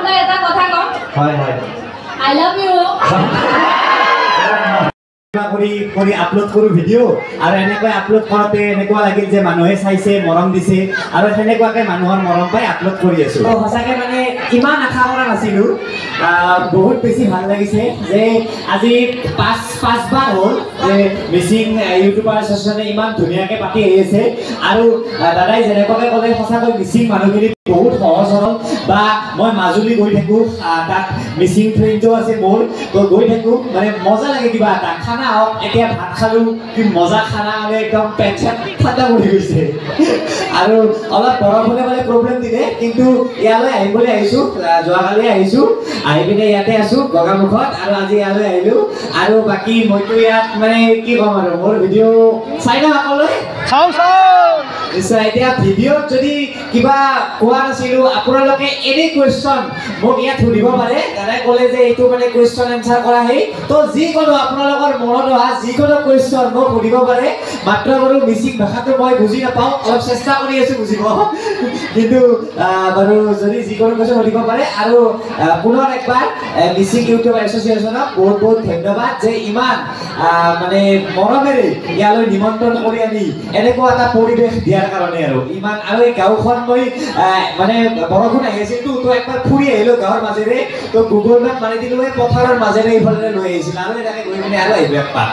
আপোনাৰ এটা কথা কম হয় হয় আই লাভ ইউ কৰি আপলোড কৰো ভিডিঅ' আৰু এনেকৈ আপলোড কৰোঁতে এনেকুৱা লাগিল যে মানুহে চাইছে মৰম দিছে আৰু সেনেকুৱাকৈ মানুহৰ মৰম পাই আপলোড কৰি আছো সঁচাকৈ মানে ইমান আশা কৰা নাছিলোঁ বহুত বেছি ভাল লাগিছে যে আজি পাঁচবাৰ হ'ল যে মিচিং ইউটিউবাৰ এছ'চিয়েশ্যনে ইমান ধুনীয়াকৈ পাতি আহি আছে আৰু দাদাই যেনেকুৱাকৈ ক'লে সঁচাকৈ মিচিং মানুহখিনি বহুত সহজ সৰল বা মই মাজুলী গৈ থাকোঁ তাত মিচিং ফ্ৰেণ্ডো আছে মোৰ তো গৈ থাকোঁ মানে মজা লাগে কিবা এটা খানা হওক এতিয়া ভাত খালোঁ কি মজা খানা হ'লে একদম পেট চেট ঠাণ্ডা পৰি গৈছে আৰু অলপ বৰফ হ'লে মানে প্ৰব্লেম দিলে কিন্তু ইয়ালৈ আহিবলৈ আহিছোঁ যোৱাকালি আহিছোঁ আহি পিনে ইয়াতে আছোঁ গগামুখত আৰু আজি ইয়ালৈ আহিলোঁ আৰু বাকী মইতো ইয়াত মানে কি ক'ম আৰু মোৰ ভিডিঅ' চাই না সকলোৱে নিশ্চয় এতিয়া ভিডিঅ'ত যদি কিবা কোৱা নাছিলোঁ আপোনালোকে এনি কুৱেশ্যন মোক ইয়াত সুধিব পাৰে দাদাই ক'লে যে এইটো মানে কুৱেশ্যন এনচাৰ কৰা সেই তো যিকোনো আপোনালোকৰ মনত অহা যিকোনো কুৱেশ্যন মোক সুধিব পাৰে মাত্ৰ বাৰু মিচিং ভাষাটো মই বুজি নাপাওঁ অলপ চেষ্টা কৰি আছোঁ বুজিব কিন্তু বাৰু যদি যিকোনো কুৱেশ্যন সুধিব পাৰে আৰু পুনৰ একবাৰ মিচিং ইউটিউবাৰ এছ'চিয়েশ্যনক বহুত বহুত ধন্যবাদ যে ইমান মানে মৰমেৰে ইয়ালৈ নিমন্ত্ৰণ কৰি আনি এনেকুৱা এটা পৰিৱেশ দিয়াৰ কাৰণে আৰু ইমান আৰু এই গাঁওখন মই মানে বৰষুণ আহি আছিলতো তো একবাৰ ফুৰি আহিলোঁ গাঁৱৰ মাজেৰে তো গুগল মেপ মাৰি দিলোঁ এই পথাৰৰ মাজেৰে এইফালে লৈ আহিছিল আৰু এনেকৈ গৈ পিনে আৰু আহিব একপাক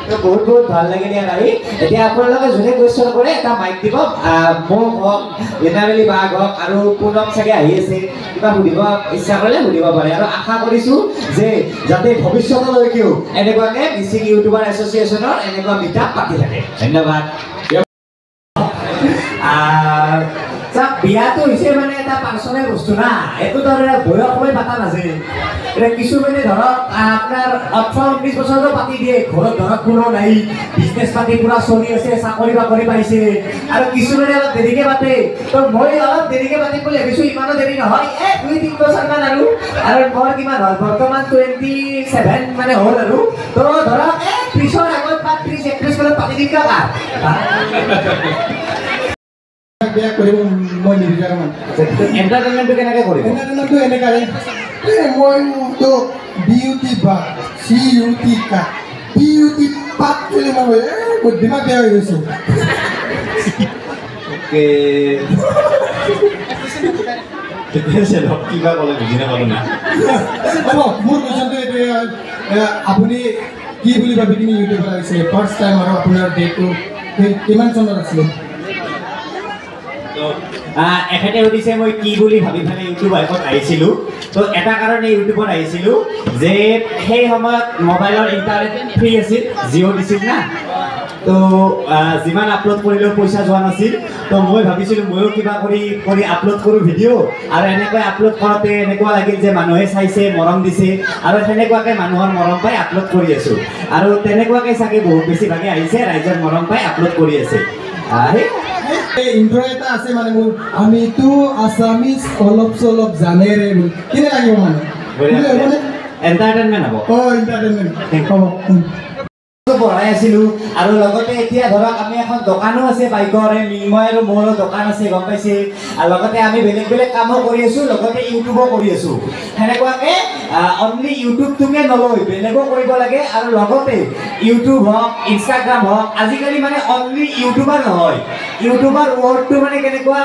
তো বহুত বহুত ভাল লাগিল ইয়াত আহি এতিয়া আপোনালোকে যোনে কুৱেশ্যন কৰে এটা মাইক দিব মোক হওক ৰীণাবেলি বাঘ হওক আৰু পুনম চাগে আহি আছে কিবা সুধিব ইচ্ছা কৰিলে সুধিব পাৰে আৰু আশা কৰিছোঁ যে যাতে ভৱিষ্যতলৈকেও এনেকুৱাকৈ মিচিং ইউটিউবাৰ এছ'চিয়েশ্যনৰ এনেকুৱা মিটআপ পাতি থাকে ধন্যবাদ বিয়াটো হৈছে মানে এটা পাৰ্চনেল বস্তু না এইটো ধৰ বয়স লৈ পাতা নাযায় এতিয়া কিছুমানে ধৰক আপোনাৰ 18-19 বছৰতো পাতি দিয়ে ঘৰত ধৰক কোনো নাই বিজনেছ পাতি পুৰা চলি আছে চাকৰি বাকৰি পাইছে আৰু কিছুমানে অলপ দেৰিকৈ পাতে তো মই অলপ দেৰিকৈ পাতিম বুলি ভাবিছোঁ ইমানো দেৰি নহয় 2-3 বছৰমান আৰু মোৰ কিমান হ'ল বৰ্তমান 27 মানে হ'ল আৰু তো ধৰক 30ৰ আগত বা 30-31 মানত পাতি দিম কাকা বেয়া কৰিব মই নিবিচাৰোঁ মানে এণ্টাৰটেইনমেণ্টটো কেনেকৈ কৰিব এণ্টাৰটেইনমেণ্টটো এনেকৈ মইতো বিউটি বা CUT কা বিউটি পাত বুলি মই মোৰ দিমাগ বেয়া হৈ গৈছে কিবা ক'লে বুজি নাপালোঁ না হ'ব মোৰ কুৱেশ্যনটো এইটোৱে আপুনি কি বুলি ভাবি কিনি ইউটিউবত আহিছে ফাৰ্ষ্ট টাইম আৰু আপোনাৰ ডেটটো কিমান চনত আছিলে এখেতে সুধিছে মই কি বুলি ভাবি পেলাই ইউটিউব এপত আহিছিলোঁ তো এটা কাৰণে ইউটিউবত আহিছিলোঁ যে সেই সময়ত মোবাইলৰ ইণ্টাৰনেট ফ্ৰী আছিল জিঅ' দিছিল না তো যিমান আপলোড কৰিলেও পইচা যোৱা নাছিল তো মই ভাবিছিলোঁ ময়ো কিবা কৰি আপলোড কৰোঁ ভিডিঅ' আৰু এনেকৈ আপলোড কৰোঁতে এনেকুৱা লাগিল যে মানুহে চাইছে মৰম দিছে আৰু সেনেকুৱাকৈ মানুহৰ মৰম পাই আপলোড কৰি আছোঁ আৰু তেনেকুৱাকৈ চাগে বহুত বেছিভাগে আহিছে ৰাইজৰ মৰম পাই আপলোড কৰি আছে ইন্ট্ৰ এটা আছে মানে মোৰ আমিতো আছামিজ অলপ চলপ জানেৰে কেনে লাগিব মানে এণ্টাৰটেইনমেণ্ট হ'ব এণ্টাৰটেইনমেণ্ট হ'ব পঢ়াই আছিলোঁ আৰু লগতে এতিয়া ধৰক আমি এখন দোকানো আছে বাইকৰ মই আৰু মোৰো দোকান আছে গম পাইছে আৰু লগতে আমি বেলেগ বেলেগ কামো কৰি আছোঁ লগতে ইউটিউবো কৰি আছোঁ সেনেকুৱাকৈ অনলি ইউটিউবটোকে নলয় বেলেগো কৰিব লাগে আৰু লগতে ইউটিউব হওক ইনষ্টাগ্ৰাম হওক আজিকালি মানে অনলি ইউটিউবাৰ নহয় ইউটিউবাৰ ৱৰ্ডটো মানে কেনেকুৱা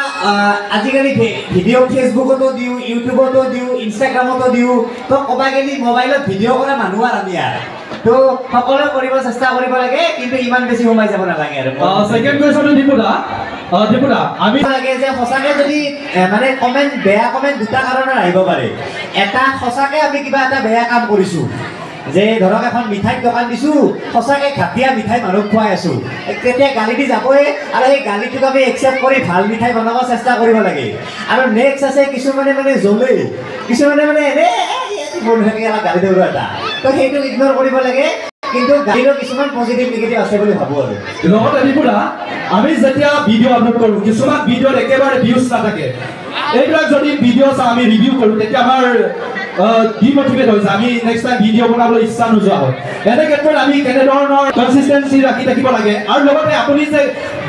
আজিকালি ভিডিঅ' ফেচবুকতো দিওঁ ইউটিউবতো দিওঁ ইনষ্টাগ্ৰামতো দিওঁ তো ক'বা গেলি মোবাইলত ভিডিঅ' কৰা মানুহ আৰু আমি আৰু তো সকলো কৰিব চেষ্টা কৰিব লাগে কিন্তু ইমান বেছি সোমাই যাব নালাগে আৰু সেকেন্ড কোৱেশ্যনটো দীপুদা আমি লাগে যে সঁচাকৈ যদি মানে কমেণ্ট বেয়া কমেণ্ট দুটা কাৰণত আহিব পাৰে এটা সঁচাকৈ আমি কিবা এটা বেয়া কাম কৰিছোঁ যে ধৰক এখন মিঠাইৰ দোকান দিছোঁ সঁচাকৈ ঘাটিয়া মিঠাই মানুহক খুৱাই আছোঁ তেতিয়া গালি দি যাবই আৰু সেই গালিটোক আমি একচেপ্ট কৰি ভাল মিঠাই বনাব চেষ্টা কৰিব লাগে আৰু নেক্সট আছে কিছুমানে মানে জ্বলে কিছুমানে মানে এনে মন থাকে অলপ গালি দিব এটা তো সেইটো ইগন'ৰ কৰিব লাগে কিন্তু গালিৰো কিছুমান পজিটিভ নিগেটিভ আছে বুলি ভাবোঁ আৰু লগতে দীপুদা আমি যেতিয়া ভিডিঅ' আপলোড কৰোঁ কিছুমান ভিডিঅ'ত একেবাৰে ভিউজ নাথাকে এইবিলাক যদি ভিডিঅ' চাওঁ আমি ৰিভিউ কৰোঁ তেতিয়া আমাৰ ডিমোটিভেট হৈছে আমি নেক্সট টাইম ভিডিঅ' বনাবলৈ ইচ্ছা নোযোৱা হয় এনে ক্ষেত্ৰত আমি কেনেধৰণৰ কনচিষ্টেঞ্চি ৰাখি থাকিব লাগে আৰু লগতে আপুনি যে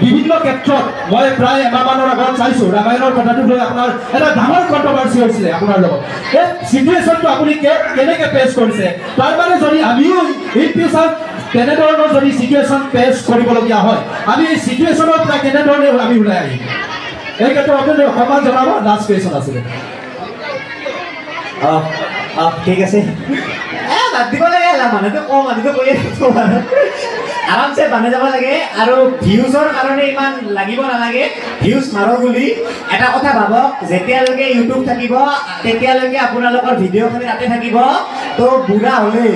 বিভিন্ন ক্ষেত্ৰত মই প্ৰায় এমাহমানৰ আগত চাইছোঁ ৰামায়ণৰ কথাটো লৈ আপোনাৰ এটা ডাঙৰ কণ্ট্ৰভাৰ্চি হৈছিলে আপোনাৰ লগত এই চিটুৱেশ্যনটো আপুনি কেনেকৈ ফেচ কৰিছে তাৰ মানে যদি আমিও ইন ফিউচাৰ তেনেধৰণৰ যদি চিটুৱেশ্যন ফেচ কৰিবলগীয়া হয় আমি এই চিটুৱেশ্যনৰ পৰা কেনেধৰণে আমি ওলাই আহিম এই ক্ষেত্ৰত আপুনি অকণমান জনাব লাষ্ট কুৱেশ্যন আছিলে ঠিক আছে বাদ দিব লাগে মানুহটো কম মানুহটো কৰি আৰামছে বানে যাব লাগে আৰু ভিউজৰ কাৰণে ইমান লাগিব নালাগে ভিউজ মাৰো বুলি এটা কথা ভাবক যেতিয়ালৈকে ইউটিউব থাকিব তেতিয়ালৈকে আপোনালোকৰ ভিডিঅ'খিনি তাতে থাকিব তো বুঢ়া হ'লে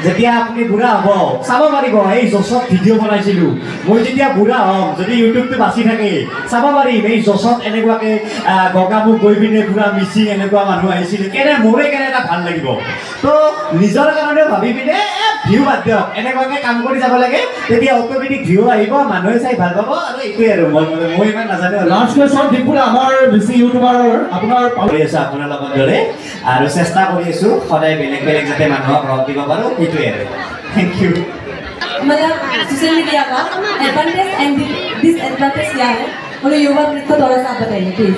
যেতিয়া আপুনি বুঢ়া হ'ব চাব পাৰিব এই জছত ভিডিঅ' বনাইছিলোঁ মই যেতিয়া বুঢ়া হ'ম যদি ইউটিউবটো বাচি থাকে চাব পাৰিম এই জছত এনেকুৱাকৈ গগামুখ গৈ পিনে পুৰা মিচিং এনেকুৱা মানুহ আহিছিল মোৰে কেনে এটা ভাল লাগিব তো নিজৰ কাৰণেও ভাবি পিনে ভিউ বাদ দিয়ক এনেকুৱাকৈ কাম কৰি যাব লাগে তেতিয়া অট'মেটিক ভিউ আহিব মানুহে চাই ভাল পাব আৰু এইটোৱে আৰু মই ইমান নাজানো লাষ্ট কুৱেশ্যন ডিপুৰা আমাৰ বেছি ইউটিউবাৰ আপোনাৰ কৰি আছোঁ আপোনাৰ লগত দৰে আৰু চেষ্টা কৰি আছোঁ সদায় বেলেগ বেলেগ যাতে মানুহক ৰং দিব পাৰোঁ সেইটোৱে আৰু থেংক ইউ मतलब सोशल मीडिया का एडवांटेज एंड डिसएडवांटेज क्या है और युवा को थोड़ा सा बताइए प्लीज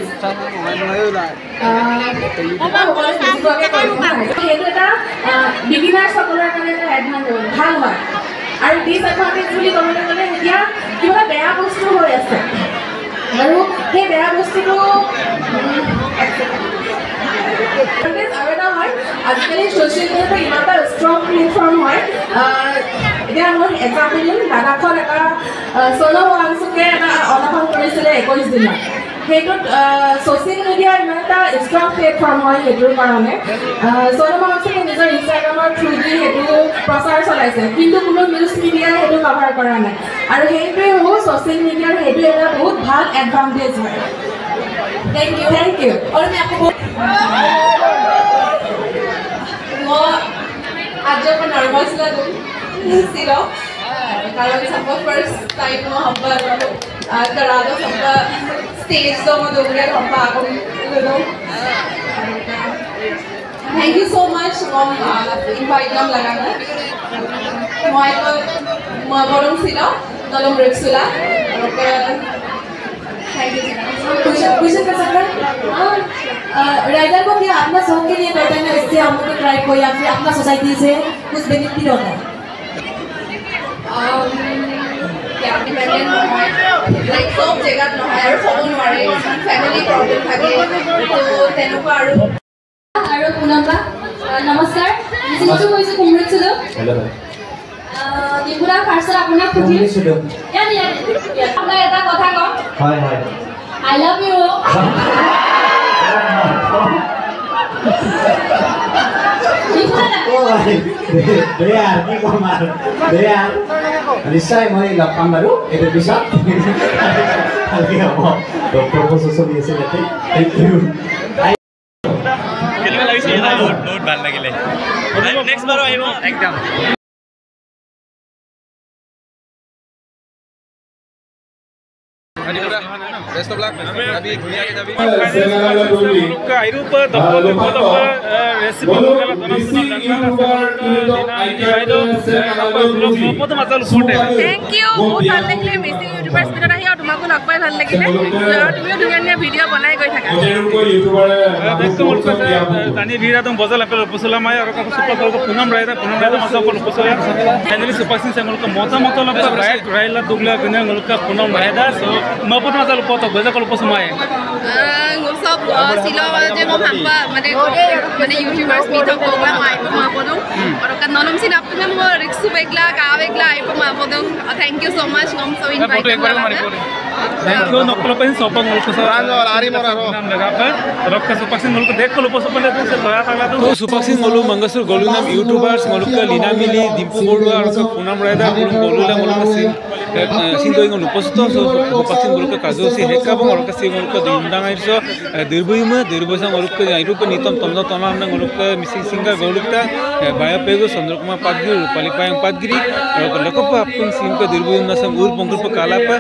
बिगिनार्स সকলৰ কাৰণে এটা এডভান্টেজ ভাল হয় আৰু ডিসএডভান্টেজ বুলি ক'বলৈ গ'লে এতিয়া কিবা বেয়া বস্তু হৈ আছে আৰু সেই বেয়া বস্তুটো আৰু এটা হয় আজিকালি ছ'চিয়েল মিডিয়াটো ইমান এটা ষ্ট্ৰং প্লেটফৰ্ম হয় এতিয়া মই এক্সাম্পল দিম লাডাখত এটা সোনম ৱাংচুকে এটা অনশন কৰিছিলে 21 দিনত সেইটোত ছ'চিয়েল মিডিয়াৰ ইমান এটা ষ্ট্ৰং প্লেটফৰ্ম হয় সেইটোৰ কাৰণে সোনম ৱাংচুকে নিজৰ ইনষ্টাগ্ৰামৰ থ্ৰুদি সেইটো প্ৰচাৰ চলাইছে কিন্তু কোনো নিউজ মিডিয়াই সেইটো কভাৰ কৰা নাই আৰু সেইটোৱে হ'ল ছ'চিয়েল মিডিয়াৰ সেইটো এটা বহুত ভাল এডভান্টেজ হয় थैंक यू और मैं आपको आज जो मैं नर्वस लगा सिलो कारण सबका फर्स्ट टाइम में हम करा दो सबका स्टेज तो मैं दोगे हम आगो लो थैंक यू सो मच हम इनवाइट हम लगाना मैं बोलूँ सिलो तलम रेक्सुला क्वेश्चन कर सकते हैं राइडर को क्या अपना शौक के लिए करते हैं इससे हम लोग ट्राई को या फिर अपना सोसाइटी से कुछ बेनिफिट होता है क्या डिपेंडेंट है लाइक सब जगह নহয় আৰু ফোন নোৱাৰে ফ্যামিলি প্ৰবলেম থাকে তো তেনেকুৱা আৰু পুনমবা নমস্কাৰ যিটো কৈছো কংগ্ৰেচুলেট হেল্ল' ডিপুৰা ফাৰ্ষ্ট আপোনাক সুধিছো ইয়ানি আপোনাক এটা কথা কম হয় হয় I love you. নিশ্চয় মই লগ পাম বাৰু এইটোৰ পিছত ভালকে হ'ব প্ৰপ'জল চলি আছে ইয়াতে থেংক ইউ কেনেকুৱা লাগিছে বহুত ভাল লাগিলে নেক্সট বাৰ আহিব একদম Best of luck. Abi, dunia ke Abi. Thank you. बहुत ভাল লাগিলে মিসিং ইউটিউবার্স ভিডিও আহি আৰু তোমাকো লগ পাই ভাল লাগিলে আৰু তুমিও ধুনীয়া ভিডিও বনাই গৈ থাকা tani vira tum bozal apel pusula mai aru ka super ko punam raida masa ko pusula finally super sin semul ko mota lok right raila dugla gna ngul ka punam raida so maput masa lupo to goza ko lupo sumai ngusop silo je mo hamba mane youtubers meet up ko mai ko ma podong aru ka nonom sin up me mo riksu begla ka begla ai ko ma podong thank you so much ngom so invite thank you noklo pen sopang ngul ko sa ari mora ro nam laga par rokka super sin ngul ko dekh ko lupo sopale to se toya thala to सुपक्सिन Golu मंगसुर Golu नाम YouTubers Golu का लीना मिली दिम्पू बोरुआ और का पूनम रायदा गोलू ला गोलू का सिन दोइंग उपस्थित सुपक्सिन गोलू का काजो से हेकाबं और का सिन गोलू का दिमदांग आइसो दिरबुइमा गोलू का आइरु का नितम तमजा तनाम ना गोलू का मिसिंग सिंगर गोलू का बाया पेगो चंद्रकुमार पादगिरी रूपाली पायंग पादगिरी और का लकप अपन सिन का दिरबुइमा सम उर पंकुर कालापा